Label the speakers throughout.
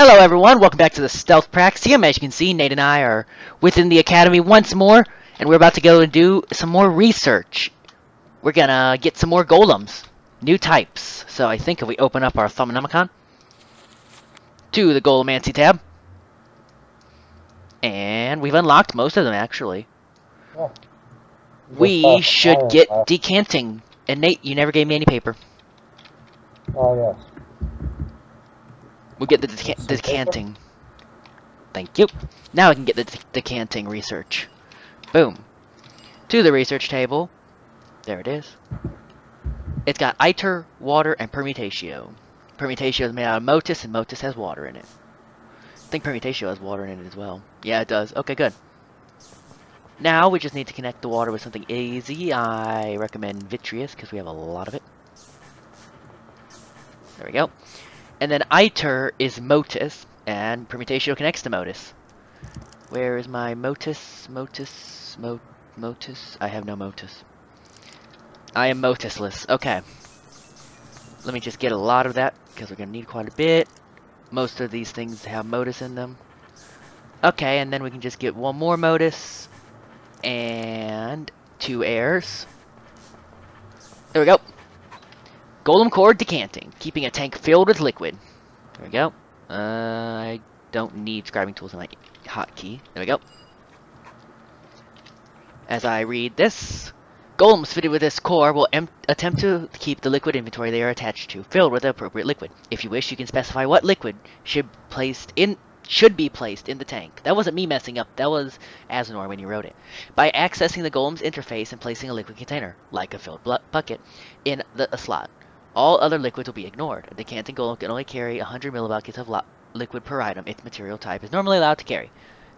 Speaker 1: Hello everyone, welcome back to the Stealth Praxium. As you can see, Nate and I are within the academy once more, and we're about to go and do some more research. We're gonna get some more golems, new types. So I think if we open up our Thaumium to the Golemancy tab, and we've unlocked most of them actually.
Speaker 2: Yeah.
Speaker 1: We should get decanting. And Nate, you never gave me any paper.
Speaker 2: Oh, yes.
Speaker 1: We'll get the decanting. Thank you. Now I can get the decanting research. Boom. To the research table. There it is. It's got iter, water, and permutatio. Permutatio is made out of motus, and motus has water in it. I think permutatio has water in it as well. Yeah, it does. Okay, good. Now we just need to connect the water with something easy. I recommend vitreous because we have a lot of it. There we go. And then iter is motus, and permutatio connects to motus. Where is my motus? Motus? I have no motus. I am motusless. Okay. Let me just get a lot of that, because we're going to need quite a bit. Most of these things have motus in them. Okay, and then we can just get one more motus. And 2 airs. There we go. Golem core decanting, keeping a tank filled with liquid. There we go. I don't need scribing tools in my hotkey. There we go. As I read this, golems fitted with this core will attempt to keep the liquid inventory they are attached to filled with the appropriate liquid. If you wish, you can specify what liquid should be placed in the tank. That wasn't me messing up. That was Asnor when he wrote it. By accessing the golem's interface and placing a liquid container, like a filled bucket, in a slot. All other liquids will be ignored. A decanting golem can only carry 100 millibuckets of liquid per item its material type is normally allowed to carry,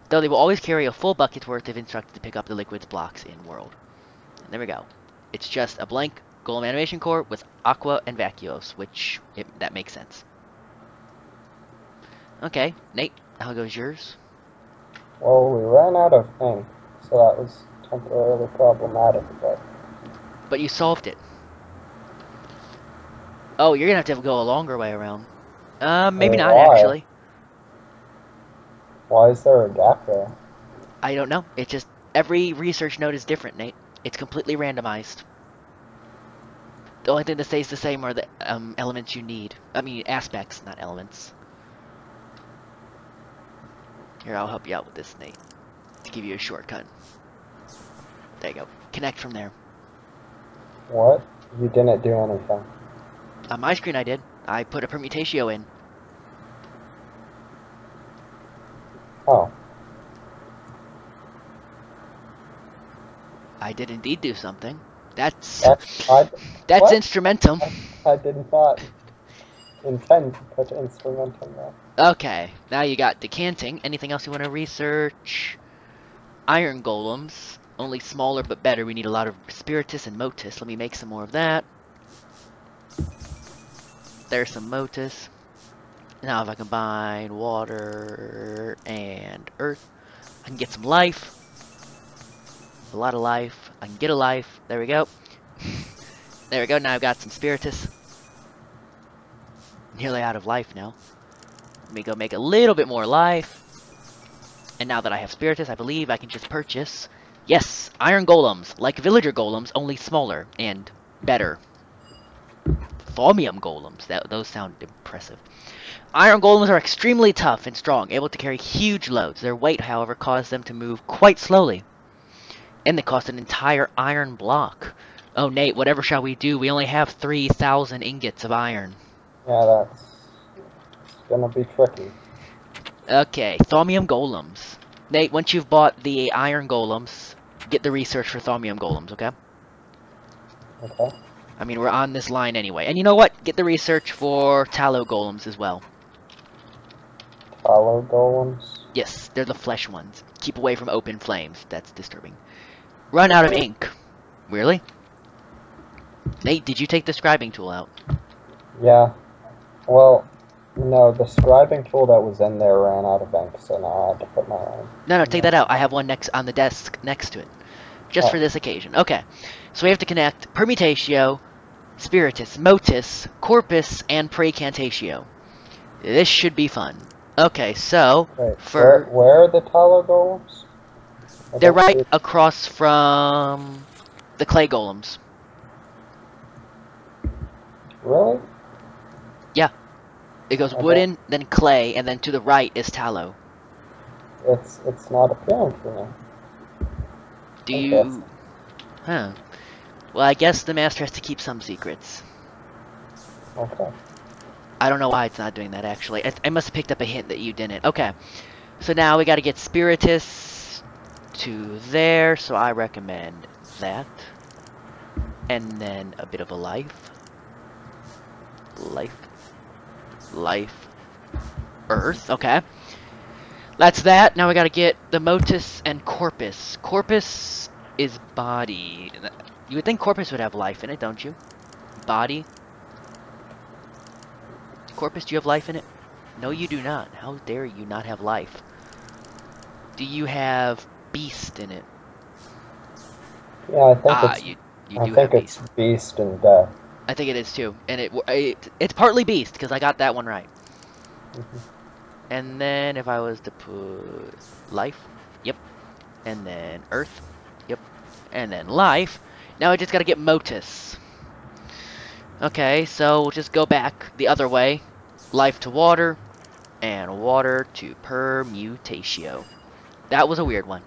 Speaker 1: though they will always carry a full bucket's worth if instructed to pick up the liquids blocks in world. And there we go. It's just a blank golem animation core with aqua and vacuos, which that makes sense. Okay, Nate, how goes yours?
Speaker 2: Well, we ran out of ink, so that was temporarily problematic,
Speaker 1: But you solved it. Oh, you're gonna have to go a longer way around. Maybe not, actually.
Speaker 2: Why is there a gap there?
Speaker 1: I don't know. It's just, every research node is different, Nate. It's completely randomized. The only thing that stays the same are the elements you need. I mean, aspects, not elements. Here, I'll help you out with this, Nate, to give you a shortcut. There you go. Connect from there.
Speaker 2: What? You didn't do anything.
Speaker 1: On my screen I did. I put a permutatio in.
Speaker 2: Oh.
Speaker 1: I did indeed do something. That's
Speaker 2: what?
Speaker 1: instrumentum.
Speaker 2: I did not intend to put instrumentum there.
Speaker 1: Okay, now you got decanting. Anything else you want to research? Iron golems. Only smaller but better. We need a lot of spiritus and motus. Let me make some more of that. There's some motus. Now if I combine water and earth, I can get some life. A lot of life. I can get a life. There we go. There we go. Now I've got some spiritus. Nearly out of life now. Let me go make a little bit more life. And now that I have spiritus, I believe I can just purchase, yes, iron golems, like villager golems, only smaller and better. Thaumium golems, those sound impressive. Iron golems are extremely tough and strong, able to carry huge loads. Their weight, however, causes them to move quite slowly. And they cost an entire iron block. Oh, Nate, whatever shall we do? We only have 3,000 ingots of iron.
Speaker 2: Yeah, that's gonna be tricky.
Speaker 1: Okay, Thaumium golems. Nate, once you've bought the iron golems, get the research for Thaumium golems, okay?
Speaker 2: Okay.
Speaker 1: I mean, we're on this line anyway. And you know what? Get the research for Tallow golems as well.
Speaker 2: Tallow golems?
Speaker 1: Yes, they're the flesh ones. Keep away from open flames. That's disturbing. Run out of ink. Really? Nate, did you take the scribing tool out?
Speaker 2: Yeah. Well, no, the scribing tool that was in there ran out of ink, so now I had to put my own.
Speaker 1: No, take that out. I have one on the desk next to it. Just for this occasion. Okay. So we have to connect permutatio, spiritus, motus, corpus, and precantatio. This should be fun. Okay, so
Speaker 2: Wait,
Speaker 1: for
Speaker 2: where are the Tallow golems? I
Speaker 1: they're
Speaker 2: don't
Speaker 1: right
Speaker 2: see.
Speaker 1: across from the clay golems.
Speaker 2: Really?
Speaker 1: Yeah, it goes
Speaker 2: I don't.
Speaker 1: wooden, then clay, and then to the right is tallow.
Speaker 2: It's not appearing for me.
Speaker 1: Do
Speaker 2: Interesting.
Speaker 1: you? Huh. Well, I guess the master has to keep some secrets.
Speaker 2: Okay.
Speaker 1: I don't know why it's not doing that, actually. I must have picked up a hint that you didn't. Okay. So now we got to get Spiritus to there, so I recommend that. And then a bit of a life. Life. Life. Earth. Okay. That's that. Now we got to get the Motus and Corpus. Corpus is body. You would think Corpus would have life in it, don't you? Body. Corpus, do you have life in it? No, you do not. How dare you not have life? Do you have beast in it?
Speaker 2: Yeah, I think
Speaker 1: Ah,
Speaker 2: it's.
Speaker 1: you
Speaker 2: I
Speaker 1: do
Speaker 2: think
Speaker 1: have
Speaker 2: it's
Speaker 1: beast.
Speaker 2: beast and death.
Speaker 1: I think it is too, and it's partly beast because I got that one right. And then if I was to put life, yep, and then earth, yep, and then life. Now I just gotta get Motus. Okay, so we'll just go back the other way. Life to water, and water to permutatio. That was a weird one.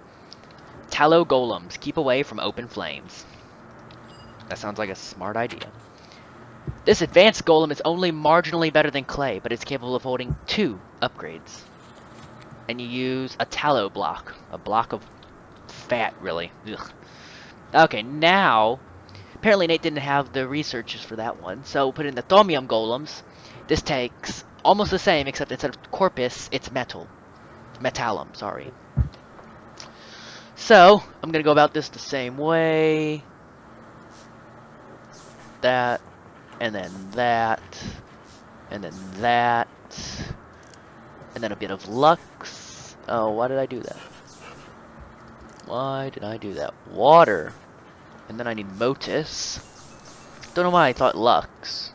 Speaker 1: Tallow golems. Keep away from open flames. That sounds like a smart idea. This advanced golem is only marginally better than clay, but it's capable of holding 2 upgrades. And you use a tallow block. A block of fat, really. Ugh. Okay, now... Apparently Nate didn't have the researches for that one, so we'll put in the Thaumium golems. This takes almost the same, except instead of corpus, it's metal. Metallum, sorry. So, I'm gonna go about this the same way. That, and then that, and then that, and then a bit of lux. Oh, why did I do that? Why did I do that? Water. And then I need Motus. Don't know why I thought lux.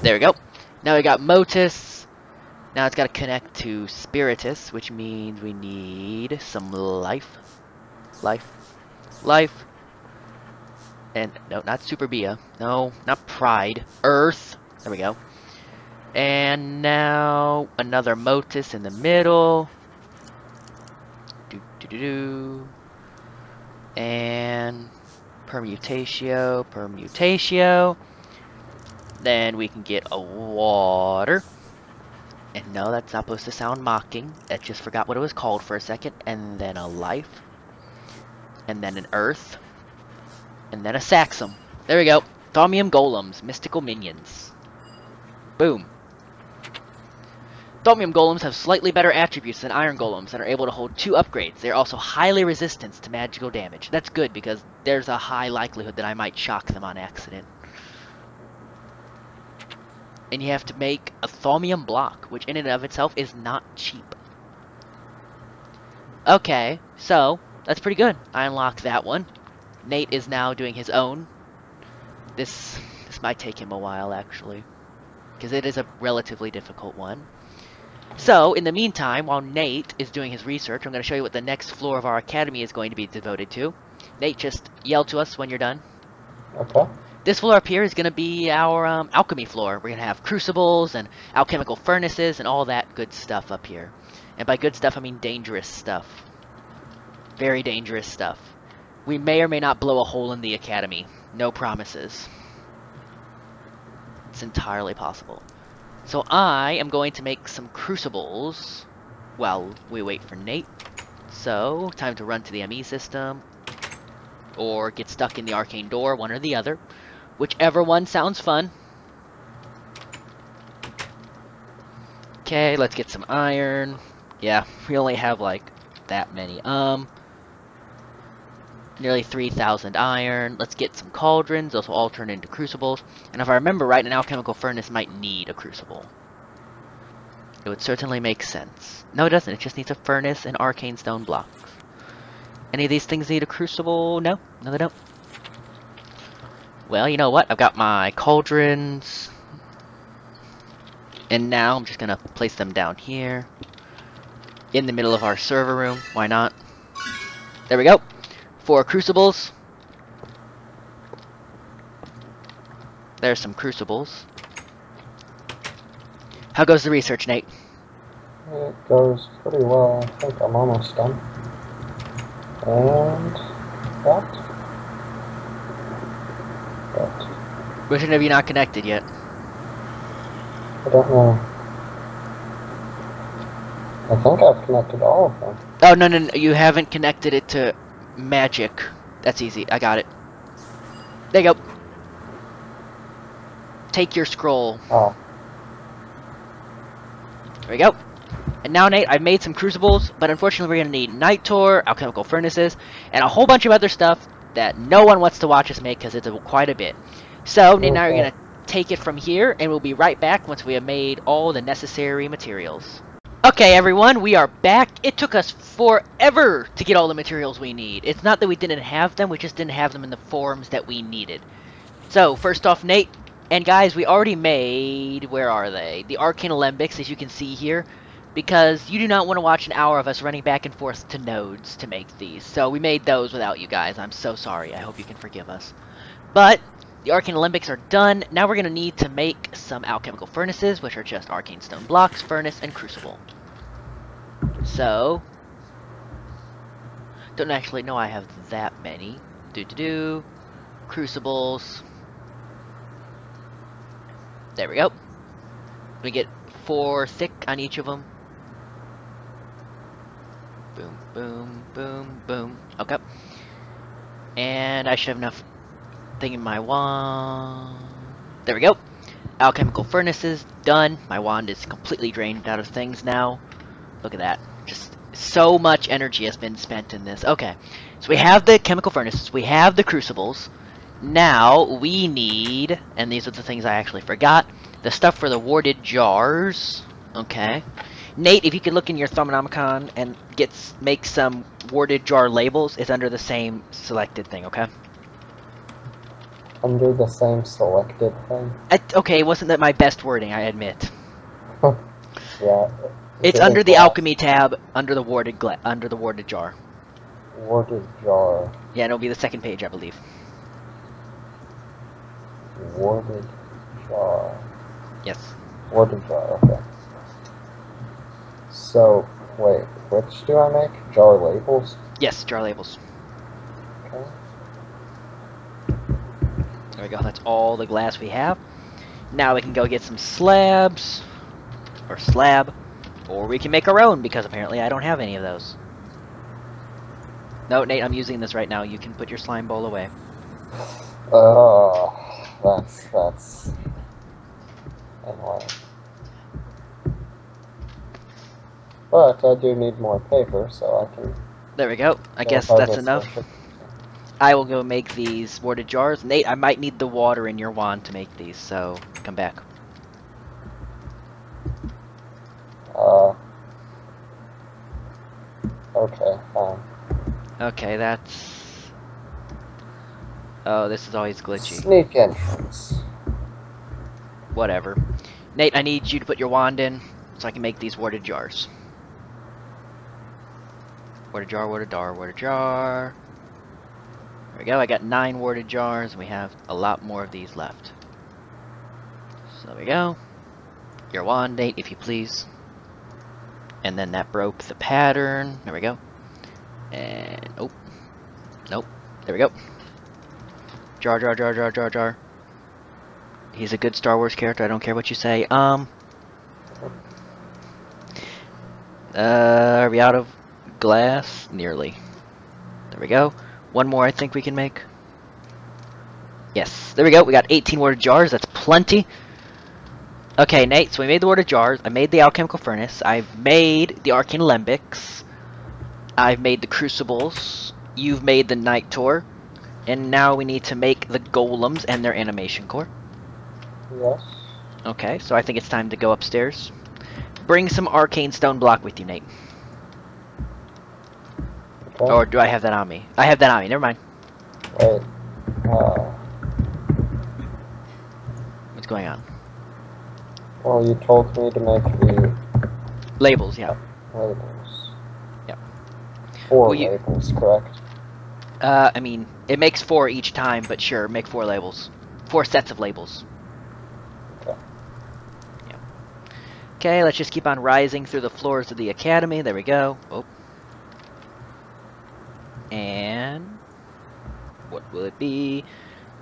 Speaker 1: There we go. Now we got Motus. Now it's got to connect to Spiritus, which means we need some life. Life. Life. And, no, not Super Bia. No, not Pride. Earth. There we go. And now another Motus in the middle. Do. And permutatio. Then we can get a water. And no, that's not supposed to sound mocking. I just forgot what it was called for a second. And then a life. And then an earth. And then a saxum. There we go. Thaumium golems. Mystical minions. Boom. Thaumium golems have slightly better attributes than iron golems and are able to hold 2 upgrades. They are also highly resistant to magical damage. That's good because there's a high likelihood that I might shock them on accident. And you have to make a Thaumium block, which in and of itself is not cheap. Okay, so that's pretty good. I unlocked that one. Nate is now doing his own. This might take him a while, actually, because it is a relatively difficult one. So, in the meantime, while Nate is doing his research, I'm going to show you what the next floor of our academy is going to be devoted to. Nate, just yell to us when you're done.
Speaker 2: Okay.
Speaker 1: This floor up here is going to be our alchemy floor. We're going to have crucibles and alchemical furnaces and all that good stuff up here. And by good stuff, I mean dangerous stuff. Very dangerous stuff. We may or may not blow a hole in the academy. No promises. It's entirely possible. So I am going to make some crucibles while we wait for Nate. So, time to run to the ME system. Or get stuck in the arcane door, one or the other. Whichever one sounds fun. Okay, let's get some iron. Yeah, we only have like that many. Nearly 3,000 iron. Let's get some cauldrons. Those will all turn into crucibles. And if I remember right, an alchemical furnace might need a crucible. It would certainly make sense. No, it doesn't. It just needs a furnace and arcane stone blocks. Any of these things need a crucible? No? No, they don't. Well, you know what? I've got my cauldrons. And now I'm just gonna place them down here. In the middle of our server room. Why not? There we go. 4 crucibles. There's some crucibles. How goes the research, Nate?
Speaker 2: It goes pretty well. I think I'm almost done. And that.
Speaker 1: Which one have you not connected yet?
Speaker 2: I don't know. I think I've connected all of them.
Speaker 1: Oh, no, you haven't connected it to magic. That's easy, I got it. There you go. Take your scroll.
Speaker 2: Oh.
Speaker 1: There we go. And now, Nate, I've made some crucibles, but unfortunately we're going to need night tour, alchemical furnaces, and a whole bunch of other stuff that no one wants to watch us make because it's quite a bit. So, Nate and I are going to take it from here, and we'll be right back once we have made all the necessary materials. Okay, everyone, we are back. It took us forever to get all the materials we need. It's not that we didn't have them, we just didn't have them in the forms that we needed. So, first off, Nate, and guys, we already made, where are they? The Arcane Alembics, as you can see here, because you do not want to watch an hour of us running back and forth to nodes to make these. So we made those without you guys. I'm so sorry. I hope you can forgive us. But the Arcane Alembics are done. Now we're going to need to make some alchemical furnaces, which are just arcane stone blocks, furnace, and crucible. So, don't actually know I have that many. Crucibles. There we go. We get 4 thick on each of them. Boom, boom, boom, boom. Okay. And I should have enough thing in my wand. There we go. Alchemical furnaces, done. My wand is completely drained out of things now. Look at that. Just so much energy has been spent in this. Okay. So we have the chemical furnaces. We have the crucibles. Now we need, and these are the things I actually forgot, the stuff for the warded jars. Okay. Nate, if you could look in your Thaumium and make some warded jar labels, it's under the same selected thing, okay?
Speaker 2: Under the same selected thing?
Speaker 1: Okay, wasn't that my best wording, I admit.
Speaker 2: Yeah.
Speaker 1: It's under the alchemy tab, under the warded jar.
Speaker 2: Warded jar.
Speaker 1: Yeah, it'll be the second page, I believe.
Speaker 2: Warded jar.
Speaker 1: Yes.
Speaker 2: Warded jar, okay. So, wait, which do I make? Jar labels?
Speaker 1: Yes, jar labels.
Speaker 2: Okay.
Speaker 1: There we go, that's all the glass we have. Now we can go get some slabs, or slab, or we can make our own, because apparently I don't have any of those. No, Nate, I'm using this right now. You can put your slime bowl away.
Speaker 2: Oh, that's annoying. But I do need more paper, so I can...
Speaker 1: There we go. I guess that's enough. I will go make these warded jars. Nate, I might need the water in your wand to make these, so come back.
Speaker 2: Okay, fine.
Speaker 1: Okay, that's... Oh, this is always glitchy.
Speaker 2: Sneak entrance.
Speaker 1: Whatever. Nate, I need you to put your wand in, so I can make these warded jars. Warded jar, warded jar, warded jar. There we go, I got 9 warded jars, and we have a lot more of these left. So there we go. Your wand, Nate, if you please. And then that broke the pattern. There we go. And, oh. Nope. There we go. Jar, jar, jar, jar, jar, jar. He's a good Star Wars character, I don't care what you say. Are we out of glass? Nearly. There we go. One more I think we can make. Yes, there we go. We got 18 warded jars. That's plenty. Okay, Nate, so we made the warded jars. I made the alchemical furnace. I've made the arcane alembics. I've made the crucibles. You've made the night tour. And now we need to make the golems and their animation core.
Speaker 2: Yes.
Speaker 1: Okay, so I think it's time to go upstairs. Bring some arcane stone block with you, Nate.
Speaker 2: Okay.
Speaker 1: Or do I have that on me? I have that on me, never mind.
Speaker 2: Wait.
Speaker 1: What's going on?
Speaker 2: Well, you told me to make the
Speaker 1: Labels, yeah.
Speaker 2: labels.
Speaker 1: Yep.
Speaker 2: 4
Speaker 1: Well,
Speaker 2: labels, correct?
Speaker 1: I mean, it makes 4 each time, but sure, make 4 labels. 4 sets of labels.
Speaker 2: Okay.
Speaker 1: Yeah. Okay, let's just keep on rising through the floors of the academy. There we go. Oh. And what will it be?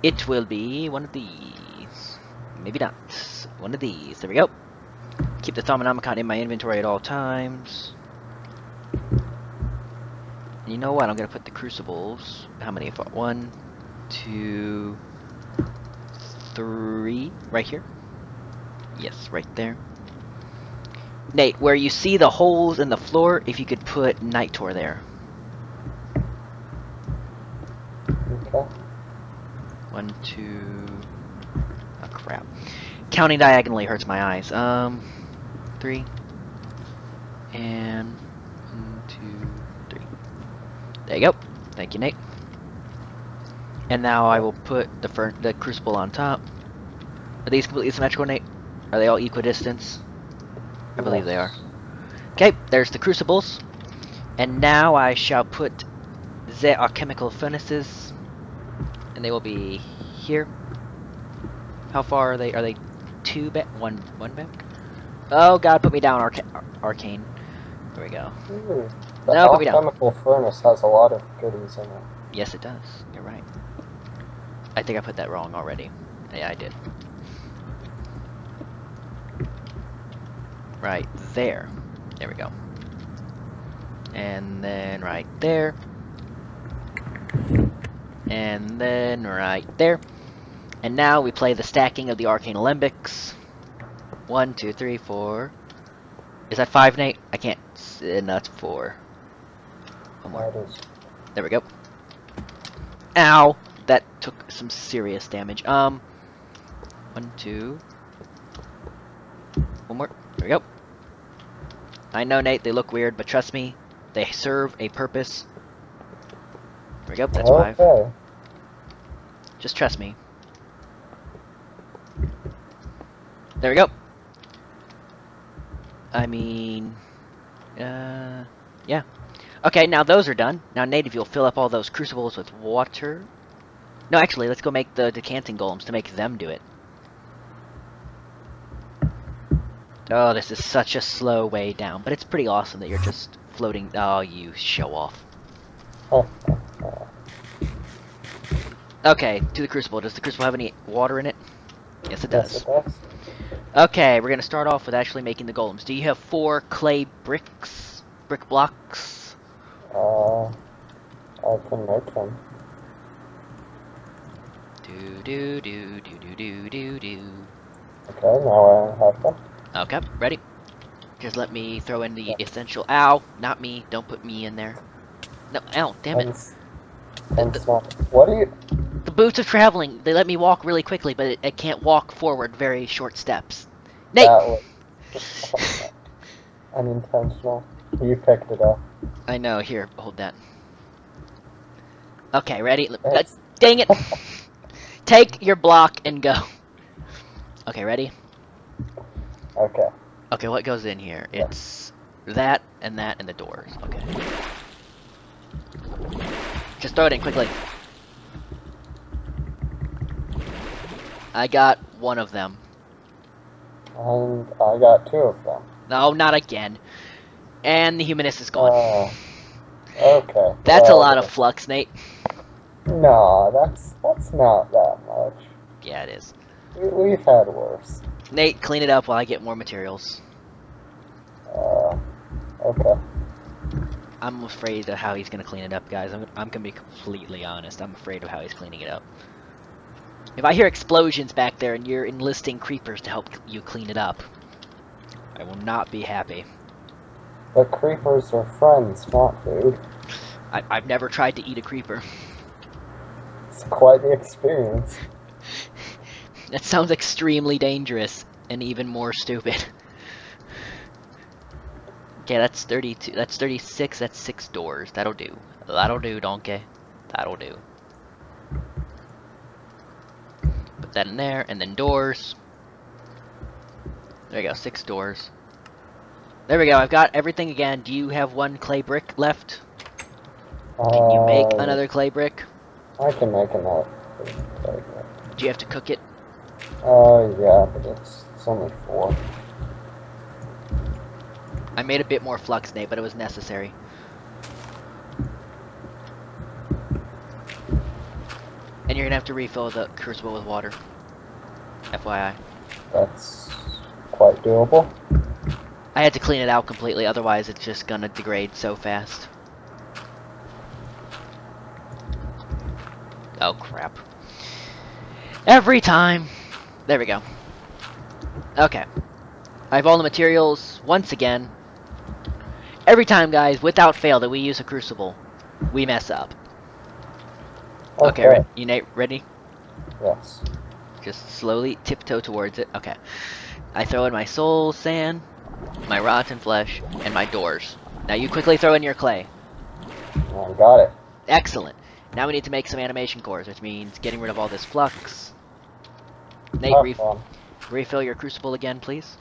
Speaker 1: It will be one of these. Maybe not. One of these. There we go. Keep the Thaumium in my inventory at all times. And you know what? I'm going to put the crucibles. How many? 1, 2, 3. Right here. Yes, right there. Nate, where you see the holes in the floor, if you could put Night Tor there.
Speaker 2: Okay.
Speaker 1: 1, 2. Oh crap! Counting diagonally hurts my eyes. 3. And 1, 2, 3. There you go. Thank you, Nate. And now I will put the crucible on top. Are these completely symmetrical, Nate? Are they all equidistant? I believe they are. Okay, there's the crucibles. And now I shall put the alchemical furnaces. And they will be here. How far are they? Are they 2 back? One back? Oh god, put me down, Arcane. There we go.
Speaker 2: Ooh, the
Speaker 1: No, put me down.
Speaker 2: alchemical furnace has a lot of goodies in it.
Speaker 1: Yes, it does. You're right. I think I put that wrong already. Yeah, I did. Right there. There we go. And then right there. And then right there. And now we play the stacking of the Arcane Alembics. 1, 2, 3, 4. Is that 5, Nate? I can't. No, that's 4. One more.
Speaker 2: That is.
Speaker 1: There we go. Ow! That took some serious damage. 1, 2. One more. There we go. I know, Nate, they look weird, but trust me, they serve a purpose. There we go. That's 5.
Speaker 2: Okay.
Speaker 1: Just trust me. There we go. I mean, yeah. Okay, now those are done. Now, Nate, if you'll fill up all those crucibles with water. No, actually, let's go make the decanting golems to make them do it. Oh, this is such a slow way down, but it's pretty awesome that you're just floating. Oh, you show off. Okay, to the crucible. Does the crucible have any water in it? Yes, it does.
Speaker 2: Yes, it does.
Speaker 1: Okay, we're gonna start off with actually making the golems. Do you have 4 clay bricks? Brick blocks?
Speaker 2: I can make them.
Speaker 1: Do.
Speaker 2: Okay, now I have them.
Speaker 1: Okay, ready? Just let me throw in the essential. Ow! Not me. Don't put me in there. No, ow, damn it.
Speaker 2: What are you...
Speaker 1: The boots of traveling, they let me walk really quickly, but it can't walk forward very short steps. Nate!
Speaker 2: That was unintentional. You picked it up.
Speaker 1: I know, here, hold that. Okay, ready?
Speaker 2: It's...
Speaker 1: Dang it! Take your block and go. Okay, ready?
Speaker 2: Okay.
Speaker 1: Okay, what goes in here? It's that, and the doors. Okay. Just throw it in quickly. I got 1 of them.
Speaker 2: And I got 2 of them.
Speaker 1: No, not again. And the humanist is gone.
Speaker 2: Okay.
Speaker 1: That's a lot of flux, Nate.
Speaker 2: No, that's not that much.
Speaker 1: Yeah, it is.
Speaker 2: We've had worse.
Speaker 1: Nate, clean it up while I get more materials.
Speaker 2: Okay.
Speaker 1: I'm afraid of how he's gonna clean it up, guys. I'm gonna be completely honest. I'm afraid of how he's cleaning it up. If I hear explosions back there and you're enlisting creepers to help you clean it up, I will not be happy.
Speaker 2: But creepers are friends, not food.
Speaker 1: I've never tried to eat a creeper.
Speaker 2: It's quite the experience.
Speaker 1: That sounds extremely dangerous and even more stupid. Okay, that's 32. That's 36. That's 6 doors. That'll do. That'll do, donkey. That'll do. Put that in there, and then doors. There you go, 6 doors. There we go, I've got everything again. Do you have 1 clay brick left? Can you make another clay brick?
Speaker 2: I can make another.
Speaker 1: Do you have to cook it?
Speaker 2: Yeah, but it's only 4.
Speaker 1: I made a bit more flux, Nate, but it was necessary. And you're gonna have to refill the crucible with water. FYI.
Speaker 2: That's quite doable.
Speaker 1: I had to clean it out completely, otherwise it's just gonna degrade so fast. Oh crap. Every time! There we go. Okay. I have all the materials once again. Every time, guys, without fail, that we use a crucible, we mess up. Okay, you Nate, ready?
Speaker 2: Yes.
Speaker 1: Just slowly tiptoe towards it. Okay. I throw in my soul sand, my rotten flesh, and my doors. Now you quickly throw in your clay.
Speaker 2: I got it.
Speaker 1: Excellent. Now we need to make some animation cores, which means getting rid of all this flux. Nate, refill your crucible again, please.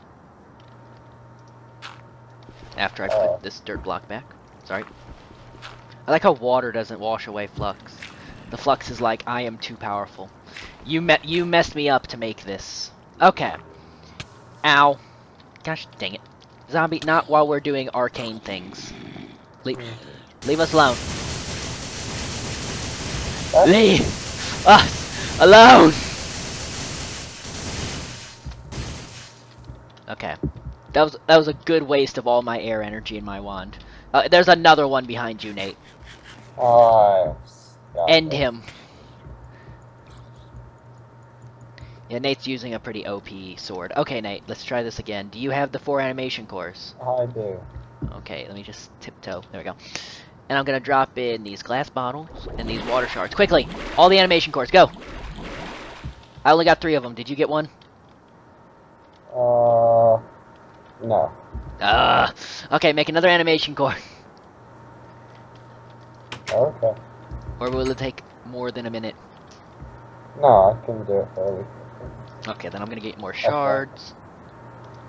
Speaker 1: After I put this dirt block back. Sorry. I like how water doesn't wash away flux. The flux is like, I am too powerful. You messed me up to make this. Okay. Ow. Gosh dang it. Zombie, not while we're doing arcane things. Leave us alone. Leave us alone! Okay. That was a good waste of all my air energy in my wand. There's another one behind you, Nate. End him. Yeah, Nate's using a pretty OP sword. Okay, Nate, let's try this again. Do you have the 4 animation cores?
Speaker 2: I do.
Speaker 1: Okay, let me just tiptoe. There we go. And I'm gonna drop in these glass bottles and these water shards. Quickly! All the animation cores, go! I only got 3 of them. Did you get one?
Speaker 2: No.
Speaker 1: Okay, make another animation core.
Speaker 2: Okay.
Speaker 1: Or will it take more than a minute?
Speaker 2: No, I can do it fairly quickly.
Speaker 1: Okay, then I'm gonna get more shards.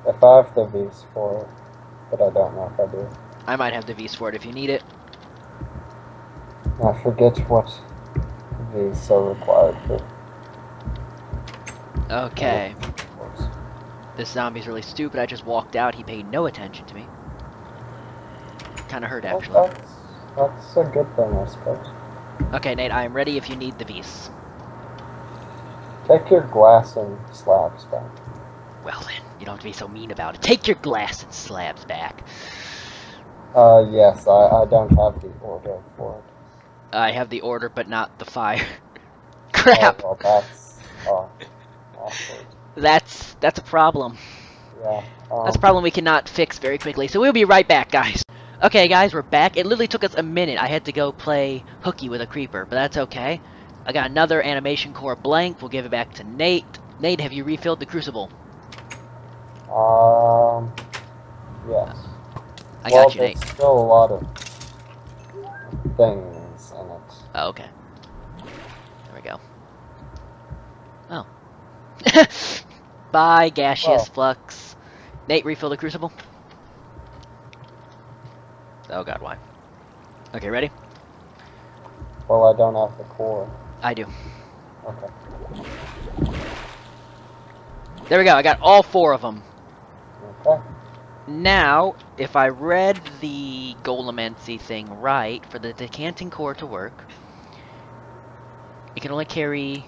Speaker 2: If I have the V's for it, but I don't know if I do.
Speaker 1: I might have the V's for it if you need it.
Speaker 2: I forget what V's are required for.
Speaker 1: Okay. This zombie's really stupid. I just walked out. He paid no attention to me. Kinda hurt, actually.
Speaker 2: Well, that's a good thing, I suppose.
Speaker 1: Okay, Nate, I am ready if you need the V's.
Speaker 2: Take your glass and slabs back.
Speaker 1: Well then, you don't have to be so mean about it. Take your glass and slabs back.
Speaker 2: Yes, I don't have the order for it.
Speaker 1: I have the order, but not the fire. Crap!
Speaker 2: Oh, well, that's awkward.
Speaker 1: That's a problem.
Speaker 2: Yeah.
Speaker 1: That's a problem we cannot fix very quickly, so we'll be right back, guys. Okay, guys, we're back. It literally took us a minute. I had to go play hooky with a creeper, but that's okay. I got another animation core blank. We'll give it back to Nate. Nate, have you refilled the crucible?
Speaker 2: Yes.
Speaker 1: I got you, Nate.
Speaker 2: There's still a lot of things in it.
Speaker 1: Oh, okay. There we go. Oh. Bye, gaseous flux. Nate, refill the crucible. Oh god, why? Okay, ready?
Speaker 2: Well, I don't have the core.
Speaker 1: I do.
Speaker 2: Okay.
Speaker 1: There we go, I got all 4 of them.
Speaker 2: Okay.
Speaker 1: Now, if I read the golemancy thing right, for the decanting core to work, it can only carry...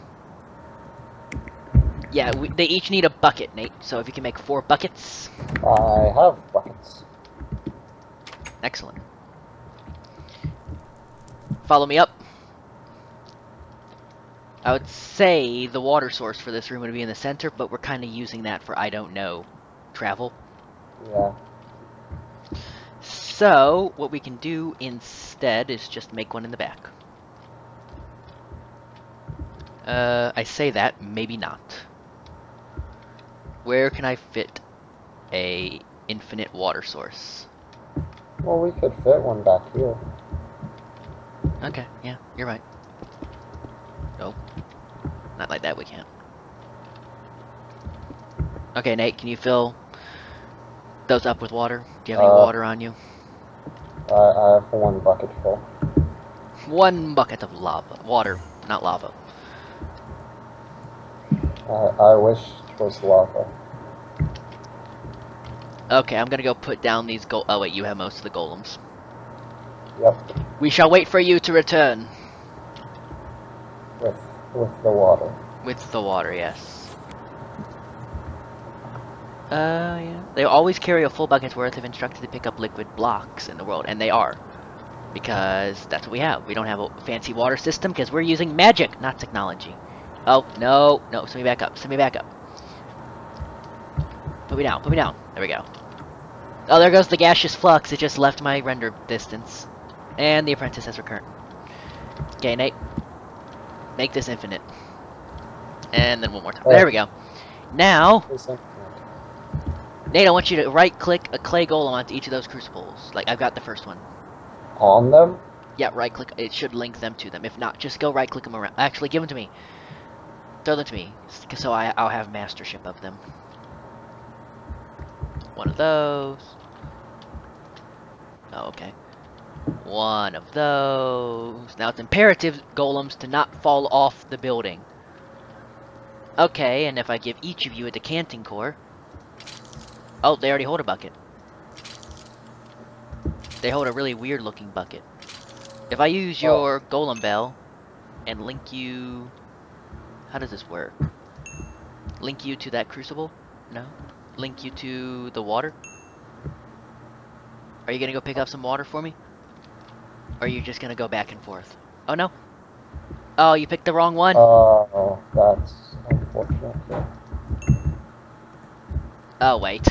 Speaker 1: Yeah, they each need a bucket, Nate. So if you can make 4 buckets...
Speaker 2: I have buckets.
Speaker 1: Excellent. Follow me up. I would say the water source for this room would be in the center, but we're kind of using that for, I don't know, travel.
Speaker 2: Yeah.
Speaker 1: So, what we can do instead is just make one in the back. I say that, maybe not. Where can I fit a infinite water source?
Speaker 2: Well, we could fit one back here.
Speaker 1: Okay, yeah, you're right. Nope. Not like that, we can't. Okay, Nate, can you fill Those up with water? Do you have any water on you?
Speaker 2: I have one bucket full.
Speaker 1: One bucket of lava. Water, not lava.
Speaker 2: I wish it was lava.
Speaker 1: Okay, I'm gonna go put down these oh wait, you have most of the golems.
Speaker 2: Yep.
Speaker 1: We shall wait for you to return.
Speaker 2: With the water.
Speaker 1: With the water, yes. Yeah. They always carry a full bucket's worth of instructed to pick up liquid blocks in the world, and they are. Because that's what we have. We don't have a fancy water system because we're using magic, not technology. Oh, no, no, send me back up, send me back up. Put me down, put me down. There we go. Oh, there goes the gaseous flux. It just left my render distance. And the apprentice has returned. Okay, Nate. Make this infinite. And then one more time.
Speaker 2: Oh.
Speaker 1: There we go. Now, Nate, I want you to right-click a clay golem onto each of those crucibles. Like, I've got the first one.
Speaker 2: On them?
Speaker 1: Yeah, right-click. It should link them to them. If not, just go right-click them around. Actually, give them to me. Throw them to me, so I'll have mastership of them. One of those. Oh, okay. One of those. Now it's imperative, golems, to not fall off the building. Okay, and if I give each of you a decanting core... Oh, they already hold a bucket. They hold a really weird looking bucket. If I use your golem bell and link you... How does this work? Link you to that crucible? No? Link you to the water? Are you gonna go pick up some water for me? Or are you just gonna go back and forth? Oh no! Oh, you picked the wrong one!
Speaker 2: Oh, that's unfortunate.
Speaker 1: Oh, wait.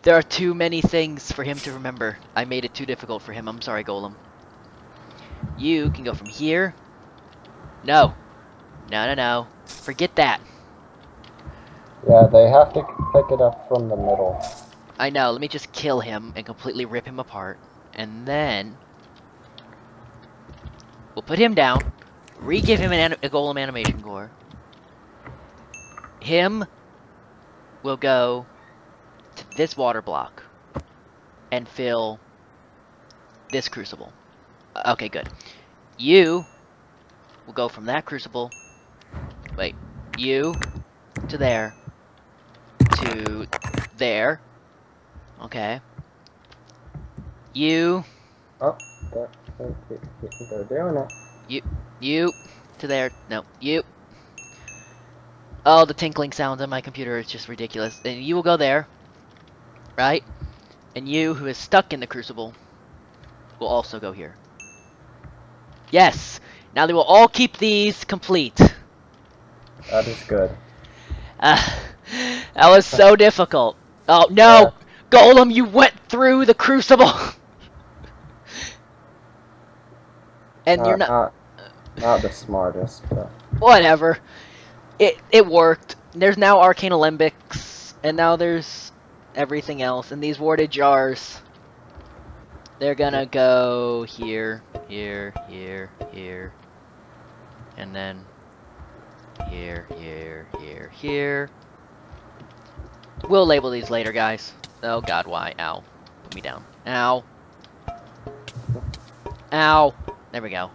Speaker 1: There are too many things for him to remember. I made it too difficult for him. I'm sorry, Golem. You can go from here. No. No, no, no. Forget that.
Speaker 2: Yeah, they have to pick it up from the middle.
Speaker 1: I know. Let me just kill him and completely rip him apart. And then... we'll put him down. Re-give him a Golem animation core. Him will go to this water block and fill this crucible. Okay, good. You will go from that crucible, wait, you to there, to there, okay. You,
Speaker 2: Oh, they're doing it.
Speaker 1: you to there, no, you. Oh, the tinkling sounds on my computer is just ridiculous. And you will go there, right? And you, who is stuck in the crucible, will also go here. Yes! Now they will all keep these complete.
Speaker 2: That is good.
Speaker 1: That was so difficult. Oh, no! Golem, you went through the crucible! And you're not
Speaker 2: the smartest, but...
Speaker 1: Whatever. It worked. There's now Arcane Alembics, and now there's everything else. And these warded jars, they're gonna go here, here, here, here, and then here, here, here, here. We'll label these later, guys. Oh god, why? Ow. Put me down. Ow. Ow. There we go.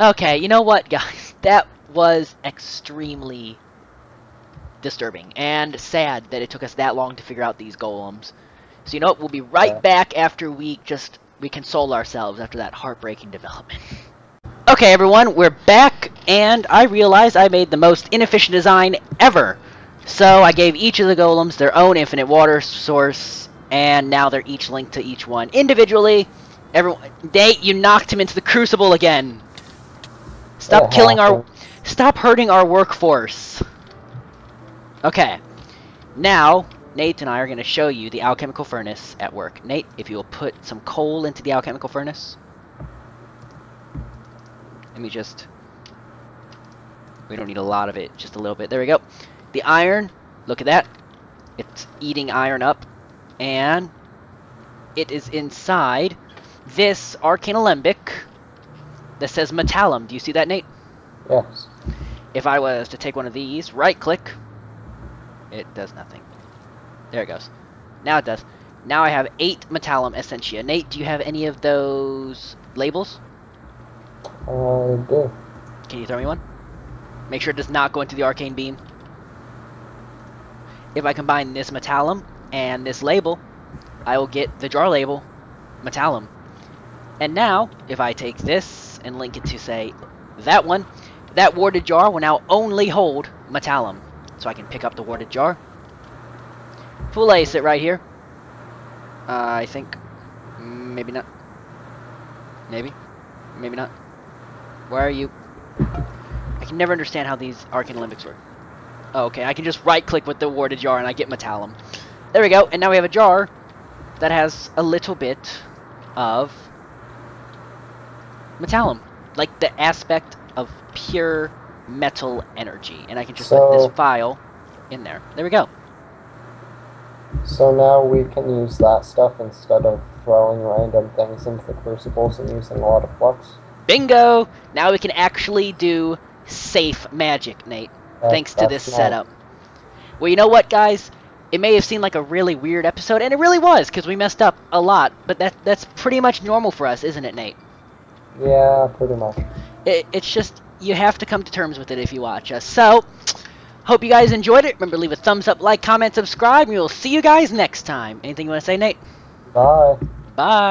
Speaker 1: Okay, you know what, guys? That was extremely disturbing and sad that it took us that long to figure out these golems. So you know what? We'll be right back after we console ourselves after that heartbreaking development. Okay, everyone, we're back, and I realized I made the most inefficient design ever. So I gave each of the golems their own infinite water source, and now they're each linked to each one individually. Everyone, Nate, you knocked him into the crucible again. Stop killing stop hurting our workforce. Okay. Now, Nate and I are going to show you the alchemical furnace at work. Nate, if you will put some coal into the alchemical furnace. Let me just... we don't need a lot of it, just a little bit. There we go. The iron, look at that. It's eating iron up. And it is inside this Arcane Alembic that says Metallum. Do you see that, Nate?
Speaker 2: Yes.
Speaker 1: If I was to take one of these, right-click, it does nothing. There it goes. Now it does. Now I have 8 Metallum Essentia. Nate, do you have any of those labels?
Speaker 2: I do.
Speaker 1: Can you throw me one? Make sure it does not go into the Arcane Beam. If I combine this Metallum and this label, I will get the jar label, Metallum. And now, if I take this and link it to, say, that one, that warded jar will now only hold Metallum. So I can pick up the warded jar. Full ace it right here. I think. Maybe not. Maybe. Maybe not. Where are you? I can never understand how these Arcane Olympics work. Oh, okay, I can just right-click with the warded jar and I get Metallum. There we go, and now we have a jar that has a little bit of Metallum. Like the aspect of pure metal energy. And I can just put this file in there. There we go.
Speaker 2: So now we can use that stuff instead of throwing random things into the crucibles and using a lot of flux.
Speaker 1: Bingo! Now we can actually do safe magic, Nate. Thanks to this setup. Well, you know what, guys? It may have seemed like a really weird episode, and it really was, because we messed up a lot. But that's pretty much normal for us, isn't it, Nate?
Speaker 2: Yeah, pretty much.
Speaker 1: It's just, you have to come to terms with it if you watch us. So, hope you guys enjoyed it. Remember to leave a thumbs up, like, comment, subscribe, and we will see you guys next time. Anything you want to say, Nate?
Speaker 2: Bye.
Speaker 1: Bye.